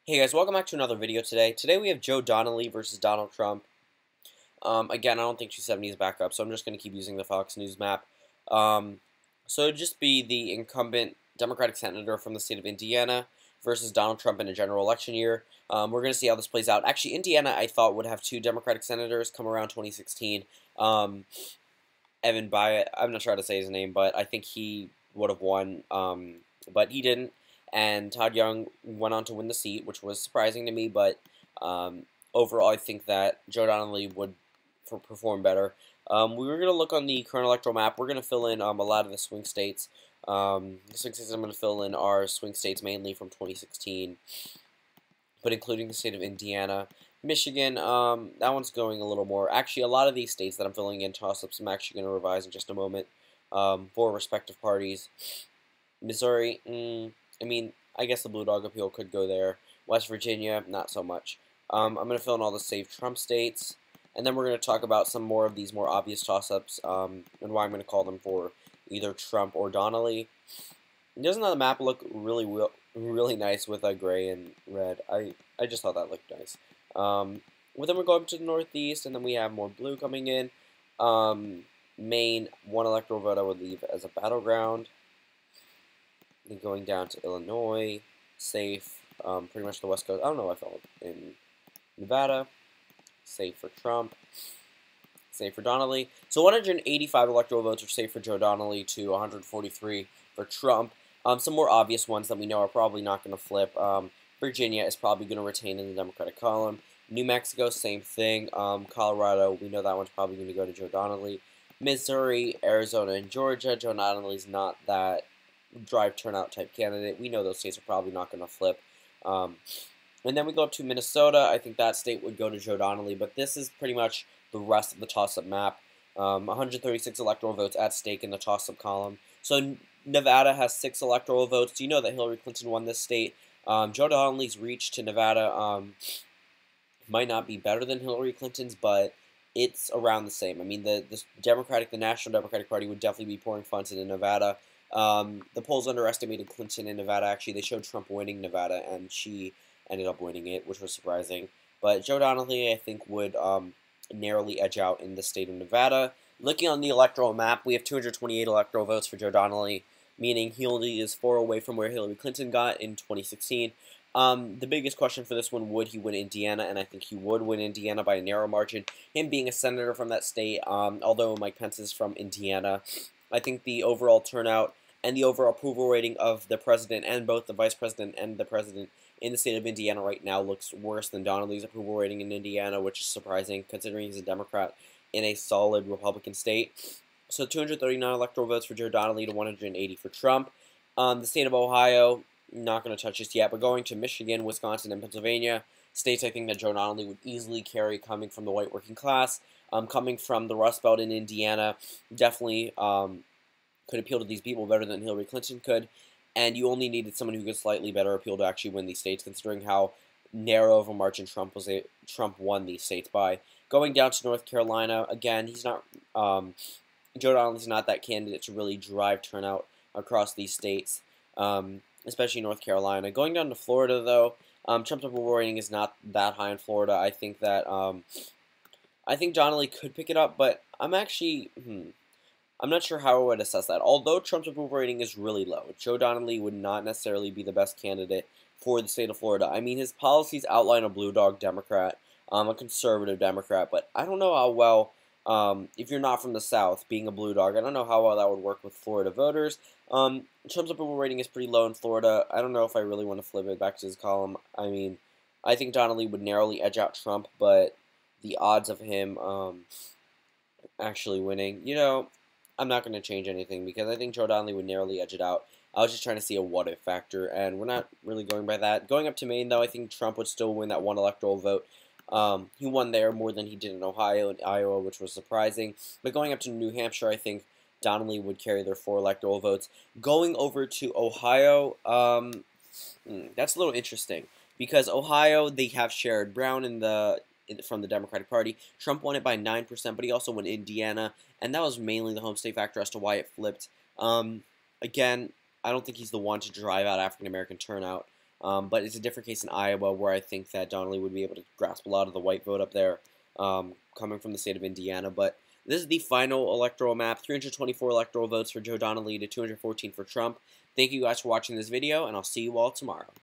Hey guys, welcome back to another video today. Today we have Joe Donnelly versus Donald Trump. Again, I don't think 270 is back up, so I'm just going to keep using the Fox News map. So it'd just be the incumbent Democratic senator from the state of Indiana versus Donald Trump in a general election year. We're going to see how this plays out. Actually, Indiana, I thought, would have two Democratic senators come around 2016. Evan Bayet, I'm not sure how to say his name, but I think he would have won, but he didn't. And Todd Young went on to win the seat, which was surprising to me, but overall I think that Joe Donnelly would perform better. We were going to look on the current electoral map. We're going to fill in a lot of the swing states. The swing states I'm going to fill in are swing states mainly from 2016, but including the state of Indiana. Michigan, that one's going a little more. Actually, a lot of these states that I'm filling in toss-ups I'm actually going to revise in just a moment for respective parties. Missouri, I mean, I guess the Blue Dog Appeal could go there. West Virginia, not so much. I'm going to fill in all the safe Trump states, and then we're going to talk about some more of these more obvious toss-ups and why I'm going to call them for either Trump or Donnelly. Doesn't the map look really nice with gray and red? I just thought that looked nice. Well, then we're going to the Northeast, and then we have more blue coming in. Maine, one electoral vote I would leave as a battleground. Then going down to Illinois, safe, pretty much the West Coast. I don't know if I felt in Nevada, safe for Trump, safe for Donnelly. So 185 electoral votes are safe for Joe Donnelly to 143 for Trump. Some more obvious ones that we know are probably not going to flip. Virginia is probably going to retain in the Democratic column. New Mexico, same thing. Colorado, we know that one's probably going to go to Joe Donnelly. Missouri, Arizona, and Georgia, Joe Donnelly's not that drive turnout type candidate. We know those states are probably not going to flip. And then we go up to Minnesota. I think that state would go to Joe Donnelly, but this is pretty much the rest of the toss-up map. 136 electoral votes at stake in the toss-up column. So Nevada has 6 electoral votes. Do you know that Hillary Clinton won this state? Joe Donnelly's reach to Nevada might not be better than Hillary Clinton's, but it's around the same. I mean, the National Democratic Party would definitely be pouring funds into Nevada. The polls underestimated Clinton in Nevada. Actually, they showed Trump winning Nevada, and she ended up winning it, which was surprising. But Joe Donnelly, I think, would narrowly edge out in the state of Nevada. Looking on the electoral map, we have 228 electoral votes for Joe Donnelly, meaning he only is 4 away from where Hillary Clinton got in 2016. The biggest question for this one, would he win Indiana? And I think he would win Indiana by a narrow margin. Him being a senator from that state, although Mike Pence is from Indiana, I think the overall turnout and the overall approval rating of the president and both the vice president and the president in the state of Indiana right now looks worse than Donnelly's approval rating in Indiana, which is surprising considering he's a Democrat in a solid Republican state. So 239 electoral votes for Joe Donnelly to 180 for Trump. The state of Ohio, not going to touch this yet, but going to Michigan, Wisconsin, and Pennsylvania, states I think that Joe Donnelly would easily carry coming from the white working class. Coming from the Rust Belt in Indiana, definitely could appeal to these people better than Hillary Clinton could, and you only needed someone who could slightly better appeal to actually win these states, considering how narrow of a margin Trump won these states by. Going down to North Carolina, again, he's not Joe Donnelly's not that candidate to really drive turnout across these states, especially North Carolina. Going down to Florida, though, Trump's approval rating is not that high in Florida. I think that I think Donnelly could pick it up, but I'm actually, I'm not sure how I would assess that. Although Trump's approval rating is really low, Joe Donnelly would not necessarily be the best candidate for the state of Florida. I mean, his policies outline a blue dog Democrat, a conservative Democrat, but I don't know how well, if you're not from the South, being a blue dog, I don't know how well that would work with Florida voters. Trump's approval rating is pretty low in Florida. I don't know if I really want to flip it back to his column. I mean, I think Donnelly would narrowly edge out Trump, but the odds of him actually winning, I'm not going to change anything because I think Joe Donnelly would narrowly edge it out. I was just trying to see a what-if factor, and we're not really going by that. Going up to Maine, though, I think Trump would still win that one electoral vote. He won there more than he did in Ohio and Iowa, which was surprising. But going up to New Hampshire, I think Donnelly would carry their 4 electoral votes. Going over to Ohio, that's a little interesting because Ohio, they have Sherrod Brown from the Democratic Party. Trump won it by 9%, but he also won Indiana, and that was mainly the home state factor as to why it flipped. Again, I don't think he's the one to drive out African-American turnout. But it's a different case in Iowa, where I think that Donnelly would be able to grasp a lot of the white vote up there, coming from the state of Indiana. But this is the final electoral map: 324 electoral votes for Joe Donnelly to 214 for Trump. Thank you guys for watching this video, and I'll see you all tomorrow.